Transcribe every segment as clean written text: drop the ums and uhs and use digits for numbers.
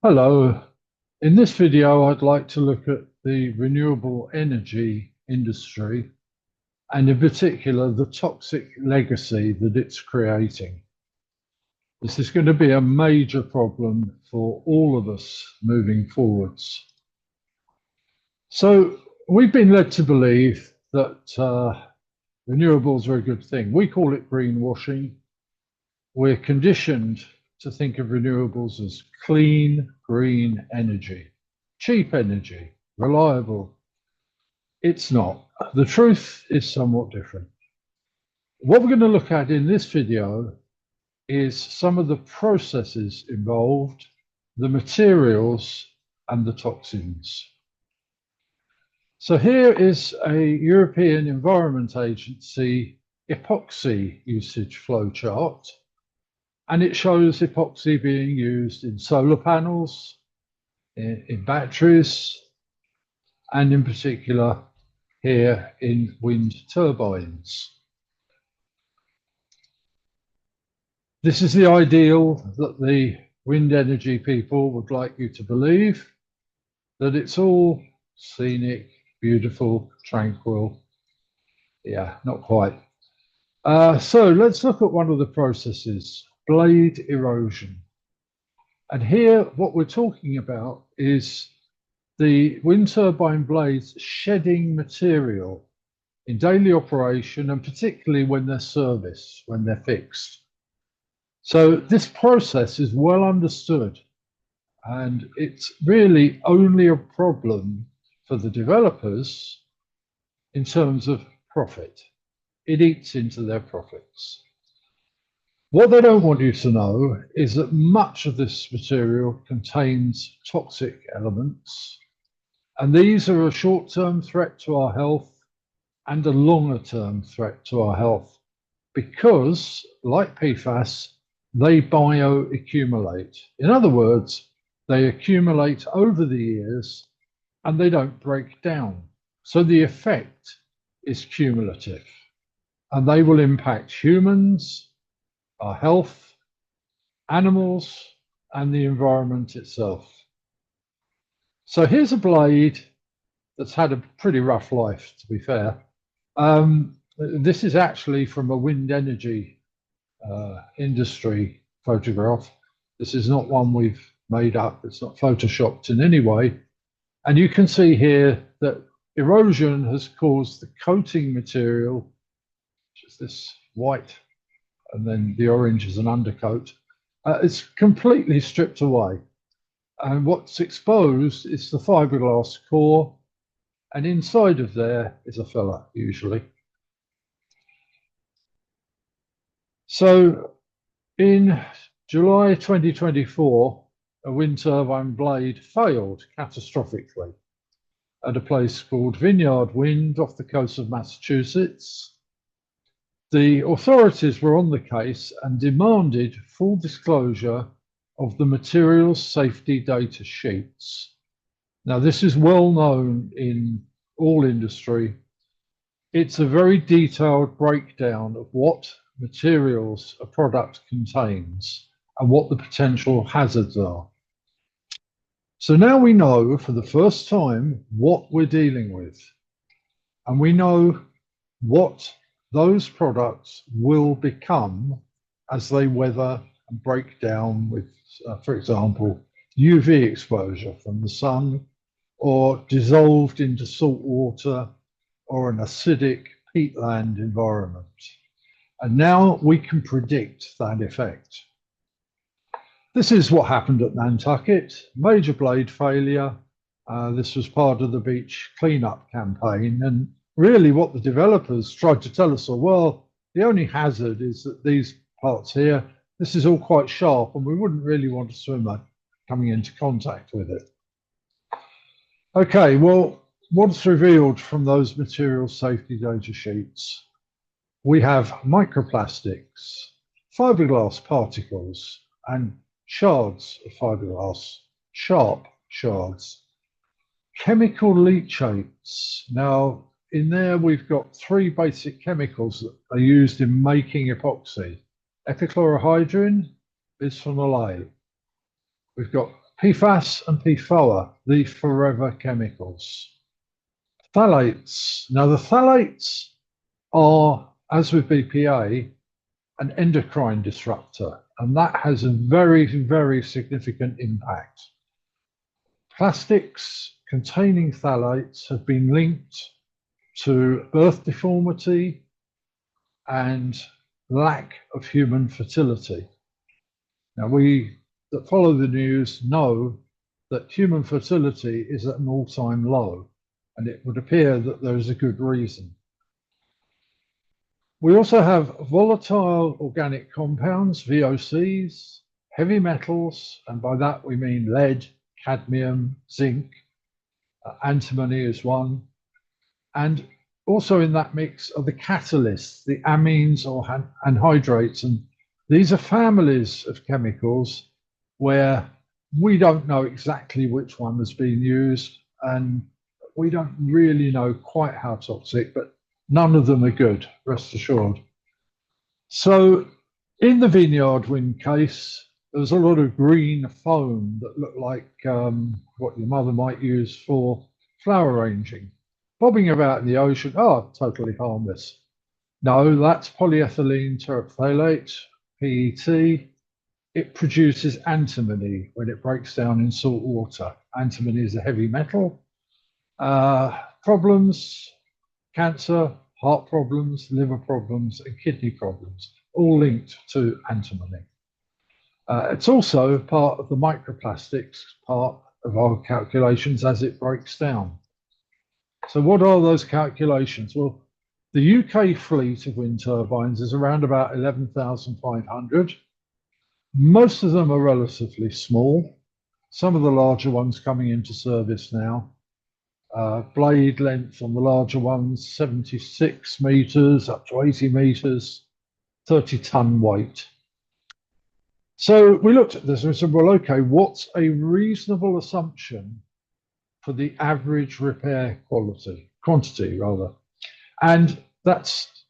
Hello. In this video, I'd like to look at the renewable energy industry and in particular the toxic legacy that it's creating. This is going to be a major problem for all of us moving forwards. So we've been led to believe that renewables are a good thing. We call it greenwashing. We're conditioned to think of renewables as clean, green energy, cheap energy, reliable. It's not. The truth is somewhat different. What we're going to look at in this video is some of the processes involved, the materials, and the toxins. So here is a European Environment Agency epoxy usage flow chart. And it shows epoxy being used in solar panels, in batteries, and in particular here in wind turbines. This is the ideal that the wind energy people would like you to believe, that it's all scenic, beautiful, tranquil. Yeah, not quite. So let's look at one of the processes. Blade erosion. And here, what we're talking about is the wind turbine blades shedding material in daily operation, and particularly when they're serviced, when they're fixed. So this process is well understood, and it's really only a problem for the developers in terms of profit. It eats into their profits. What they don't want you to know is that much of this material contains toxic elements, and these are a short-term threat to our health and a longer-term threat to our health because, like PFAS, they bioaccumulate. In other words, they accumulate over the years and they don't break down. So the effect is cumulative, and they will impact humans, our health, animals, and the environment itself. So here's a blade that's had a pretty rough life, to be fair. This is actually from a wind energy industry photograph. This is not one we've made up. It's not photoshopped in any way. And you can see here that erosion has caused the coating material, which is this white, and then the orange is an undercoat. It's completely stripped away. And what's exposed is the fiberglass core, and inside of there is a filler, usually. So in July 2024, a wind turbine blade failed catastrophically at a place called Vineyard Wind off the coast of Massachusetts. The authorities were on the case and demanded full disclosure of the materials safety data sheets. Now, this is well known in all industry. It's a very detailed breakdown of what materials a product contains and what the potential hazards are. So now we know for the first time what we're dealing with, and we know what those products will become as they weather and break down with, for example, UV exposure from the sun, or dissolved into salt water, or an acidic peatland environment. And now we can predict that effect. This is what happened at Nantucket, major blade failure. This was part of the beach cleanup campaign. And really what the developers tried to tell us, well, the only hazard is that these parts here, this is all quite sharp and we wouldn't really want a swimmer coming into contact with it. Okay, well, what's revealed from those material safety data sheets? We have microplastics, fiberglass particles, and shards of fiberglass, sharp shards. Chemical leachates. Now, in there, we've got three basic chemicals that are used in making epoxy. Epichlorohydrin, bisphenol A. We've got PFAS and PFOA, the forever chemicals. Phthalates. Now, the phthalates are, as with BPA, an endocrine disruptor, and that has a very, very significant impact. Plastics containing phthalates have been linked to birth deformity and lack of human fertility. Now, we that follow the news know that human fertility is at an all-time low, and it would appear that there is a good reason. We also have volatile organic compounds, VOCs, heavy metals, and by that we mean lead, cadmium, zinc, antimony is one. And also in that mix are the catalysts, the amines or anhydrates. And these are families of chemicals where we don't know exactly which one has been used, and we don't really know quite how toxic, but none of them are good, rest assured. So in the vineyard wind case, there was a lot of green foam that looked like what your mother might use for flower arranging, bobbing about in the ocean. Oh, totally harmless. No, that's polyethylene terephthalate, PET. It produces antimony when it breaks down in salt water. Antimony is a heavy metal. Problems, cancer, heart problems, liver problems, and kidney problems, all linked to antimony. It's also part of the microplastics part of our calculations as it breaks down. So what are those calculations? Well, the UK fleet of wind turbines is around about 11,500. Most of them are relatively small. Some of the larger ones coming into service now. Blade length on the larger ones, 76 meters up to 80 meters, 30-ton weight. So we looked at this and we said, well, okay, what's a reasonable assumption for the average repair quantity rather? And that's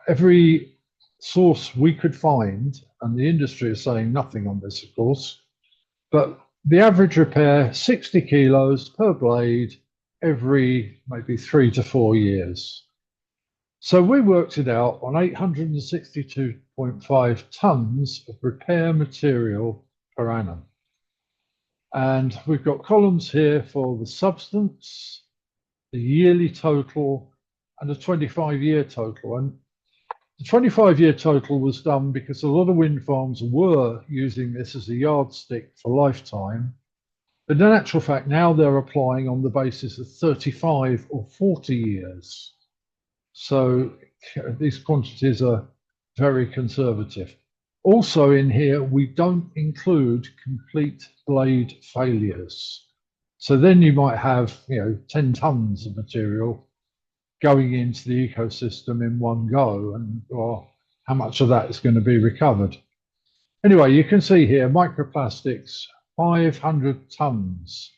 every source we could find, and the industry is saying nothing on this, of course, but the average repair, 60 kilos per blade every maybe 3 to 4 years. So we worked it out on 862.5 tons of repair material per annum. And we've got columns here for the substance, the yearly total, and the 25-year total. And the 25-year total was done because a lot of wind farms were using this as a yardstick for lifetime. But in actual fact, now they're applying on the basis of 35 or 40 years. So these quantities are very conservative. Also in here, we don't include complete blade failures. So then you might have, 10 tons of material going into the ecosystem in one go, and well, how much of that is going to be recovered? Anyway, you can see here microplastics, 500 tons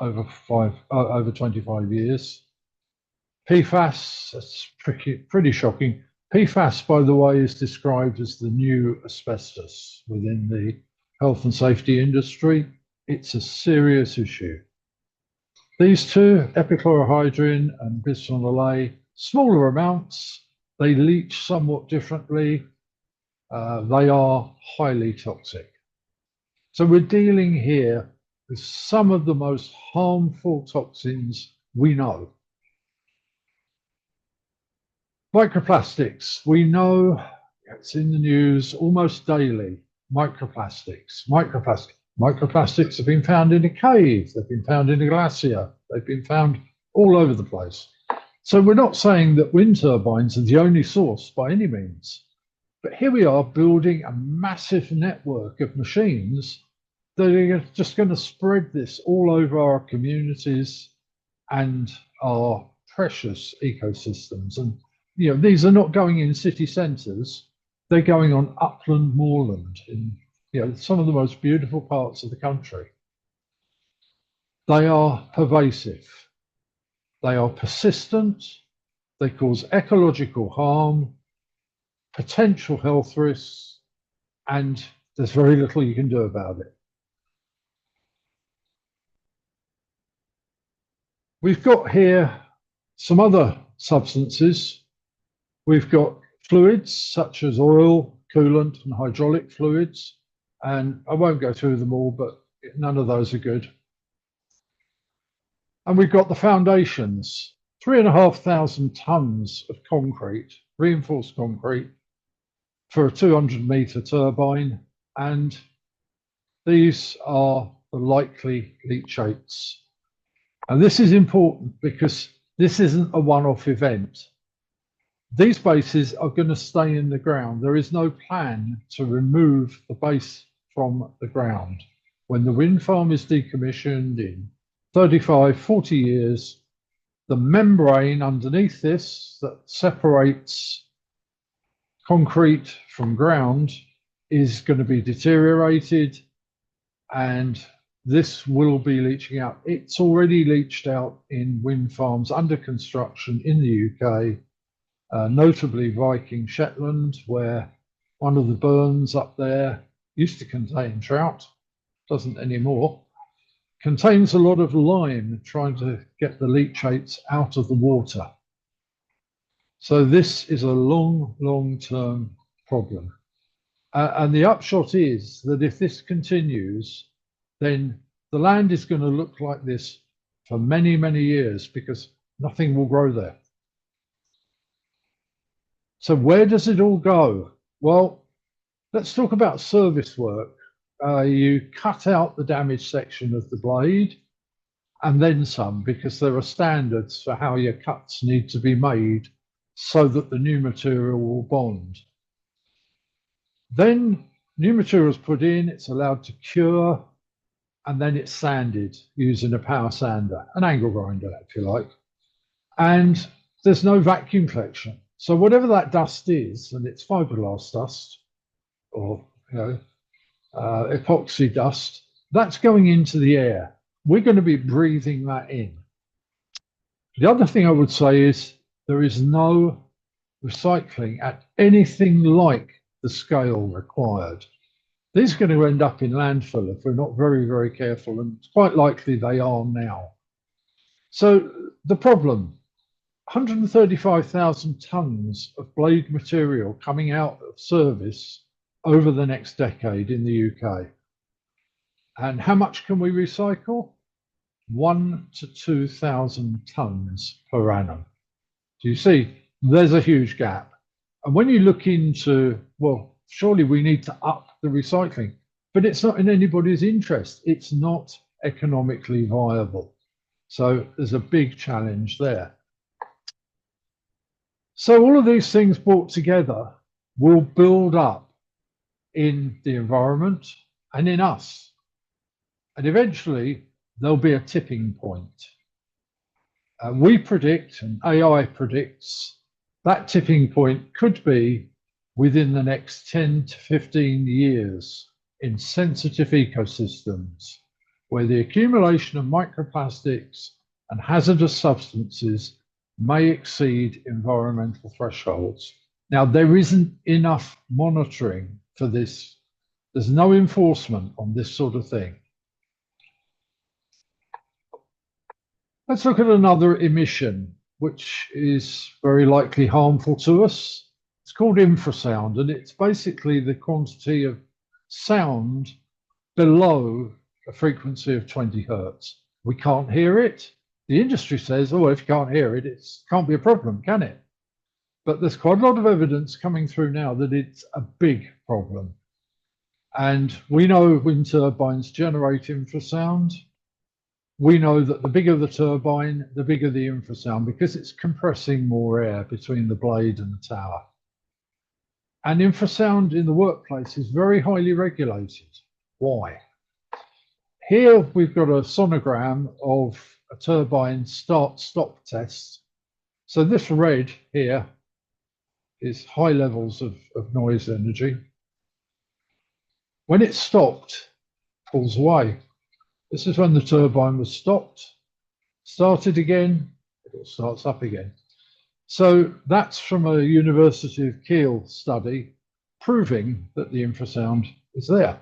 over 25 years. PFAS, that's pretty shocking. PFAS, by the way, is described as the new asbestos within the health and safety industry. It's a serious issue. These two, epichlorohydrin and bisphenol A, smaller amounts, they leach somewhat differently. They are highly toxic. So we're dealing here with some of the most harmful toxins we know. Microplastics, we know it's in the news almost daily. Microplastics. Microplastics have been found in a cave, they've been found in a glacier, they've been found all over the place. So we're not saying that wind turbines are the only source by any means, but here we are building a massive network of machines that are just going to spread this all over our communities and our precious ecosystems. And these are not going in city centres, they're going on upland moorland in some of the most beautiful parts of the country. They are pervasive, they are persistent, they cause ecological harm, potential health risks, and there's very little you can do about it. We've got here some other substances. We've got fluids such as oil, coolant, and hydraulic fluids. And I won't go through them all, but none of those are good. And we've got the foundations, 3,500 tons of concrete, reinforced concrete, for a 200-meter turbine. And these are the likely leachates. And this is important because this isn't a one-off event. These bases are going to stay in the ground. There is no plan to remove the base from the ground. When the wind farm is decommissioned in 35, 40 years, the membrane underneath this that separates concrete from ground is going to be deteriorated, and this will be leaching out. It's already leached out in wind farms under construction in the UK, notably Viking Shetland, where one of the burns up there used to contain trout, doesn't anymore, contains a lot of lime trying to get the leachates out of the water. So this is a long-term problem. And the upshot is that if this continues, then the land is going to look like this for many, many years because nothing will grow there. So where does it all go? Well, let's talk about service work. You cut out the damaged section of the blade and then some, because there are standards for how your cuts need to be made so that the new material will bond. Then new material is put in, it's allowed to cure, and then it's sanded using a power sander, an angle grinder, if you like. And there's no vacuum collection. So whatever that dust is, and it's fiberglass dust or epoxy dust, that's going into the air. We're going to be breathing that in. The other thing I would say is there is no recycling at anything like the scale required. These are going to end up in landfill if we're not very, very careful, and it's quite likely they are now. So the problem, 135,000 tons of blade material coming out of service over the next decade in the UK. And how much can we recycle? 1,000 to 2,000 tons per annum. Do you see? There's a huge gap. And when you look into, well, surely we need to up the recycling, but it's not in anybody's interest. It's not economically viable. So there's a big challenge there. So all of these things brought together will build up in the environment and in us. And eventually there'll be a tipping point. We predict, and AI predicts, that tipping point could be within the next 10 to 15 years in sensitive ecosystems, where the accumulation of microplastics and hazardous substances may exceed environmental thresholds. Now, there isn't enough monitoring for this. There's no enforcement on this sort of thing. Let's look at another emission, which is very likely harmful to us. It's called infrasound, and it's basically the quantity of sound below a frequency of 20 hertz. We can't hear it. The industry says, oh, if you can't hear it, it can't be a problem, can it? But there's quite a lot of evidence coming through now that it's a big problem. And we know wind turbines generate infrasound. We know that the bigger the turbine, the bigger the infrasound, because it's compressing more air between the blade and the tower. And infrasound in the workplace is very highly regulated. Why? Here we've got a sonogram of a turbine start-stop test. So this red here is high levels of noise energy. When it's stopped, it falls away. This is when the turbine was stopped, started again, it starts up again. So that's from a University of Kiel study proving that the infrasound is there.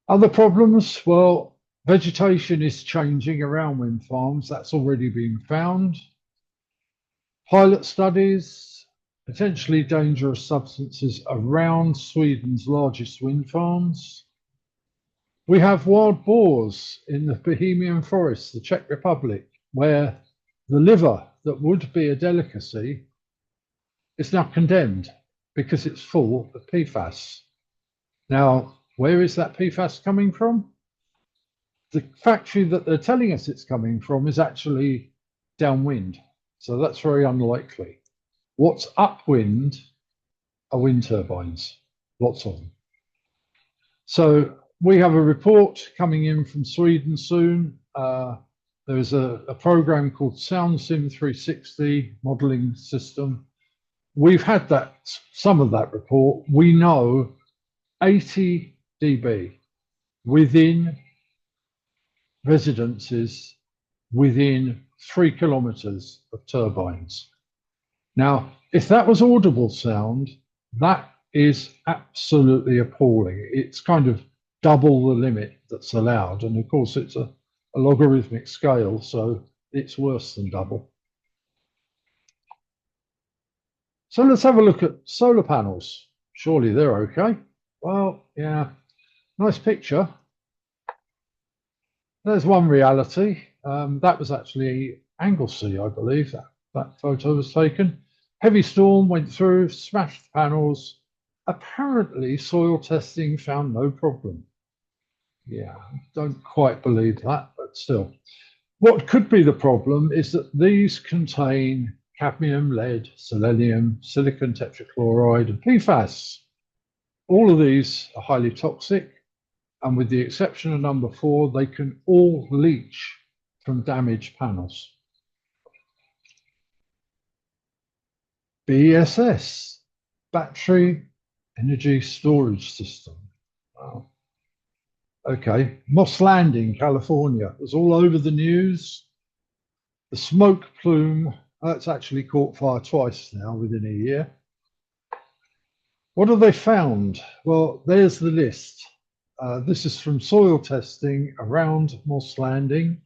Other problems, well, Vegetation is changing around wind farms. That's already been found. Pilot studies, potentially dangerous substances around Sweden's largest wind farms. We have wild boars in the Bohemian forest, the Czech Republic, where the liver that would be a delicacy is now condemned because it's full of PFAS. Now, where is that PFAS coming from? The factory that they're telling us it's coming from is actually downwind. So that's very unlikely. What's upwind are wind turbines, lots of them. So we have a report coming in from Sweden soon. There's a program called SoundSim 360 modeling system. We've had some of that report. We know 80 dB within residences within 3 kilometers of turbines. Now, if that was audible sound, that is absolutely appalling. It's kind of double the limit that's allowed. And of course, it's a logarithmic scale, so it's worse than double. So let's have a look at solar panels. Surely they're okay. Well, yeah, nice picture. There's one reality. That was actually Anglesey, I believe, that photo was taken. Heavy storm went through, smashed panels. Apparently, soil testing found no problem. Yeah, don't quite believe that, but still. What could be the problem is that these contain cadmium, lead, selenium, silicon tetrachloride, and PFAS. All of these are highly toxic, and with the exception of number 4, they can all leach from damaged panels. BESS, battery energy storage system. Wow. Okay, Moss Landing, California. It was all over the news. The smoke plume, that's actually caught fire twice now within a year. What have they found? Well, there's the list. This is from soil testing around Moss Landing.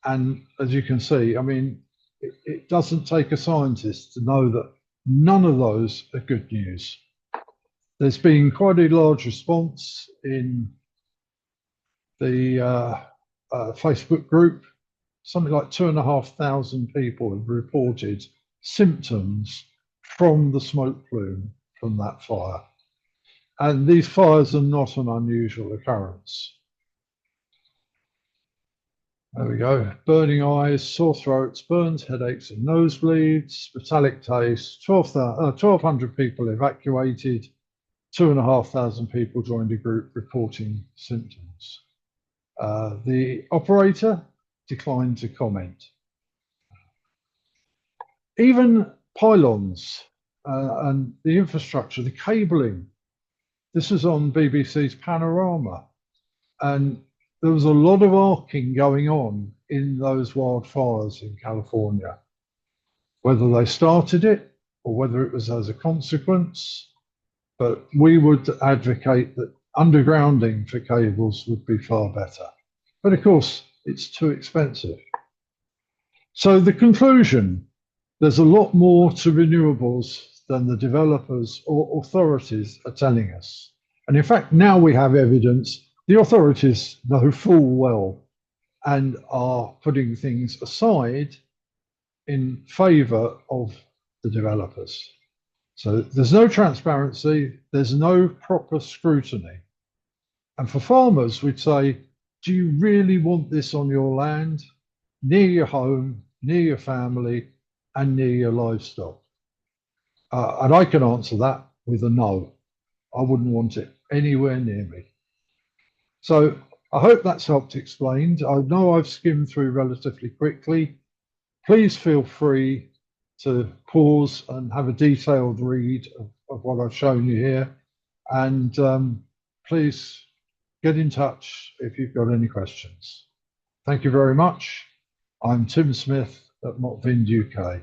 And as you can see, I mean, it doesn't take a scientist to know that none of those are good news. There's been quite a large response in the Facebook group. Something like 2,500 people have reported symptoms from the smoke plume from that fire. And these fires are not an unusual occurrence. There we go. Burning eyes, sore throats, burns, headaches, and nosebleeds, metallic taste. 1,200 people evacuated. 2,500 people joined a group reporting symptoms. The operator declined to comment. Even pylons and the infrastructure, the cabling. This is on BBC's Panorama. And there was a lot of arcing going on in those wildfires in California. Whether they started it or whether it was as a consequence, but we would advocate that undergrounding for cables would be far better. But of course, it's too expensive. So the conclusion, there's a lot more to renewables than the developers or authorities are telling us. And in fact, now we have evidence the authorities know full well and are putting things aside in favour of the developers. So there's no transparency, there's no proper scrutiny. And for farmers, we'd say, do you really want this on your land, near your home, near your family, and near your livestock? And I can answer that with a no. I wouldn't want it anywhere near me. So I hope that's helped explain. I know I've skimmed through relatively quickly. Please feel free to pause and have a detailed read of what I've shown you here. And please get in touch if you've got any questions. Thank you very much. I'm Tim Smith at Motvind UK.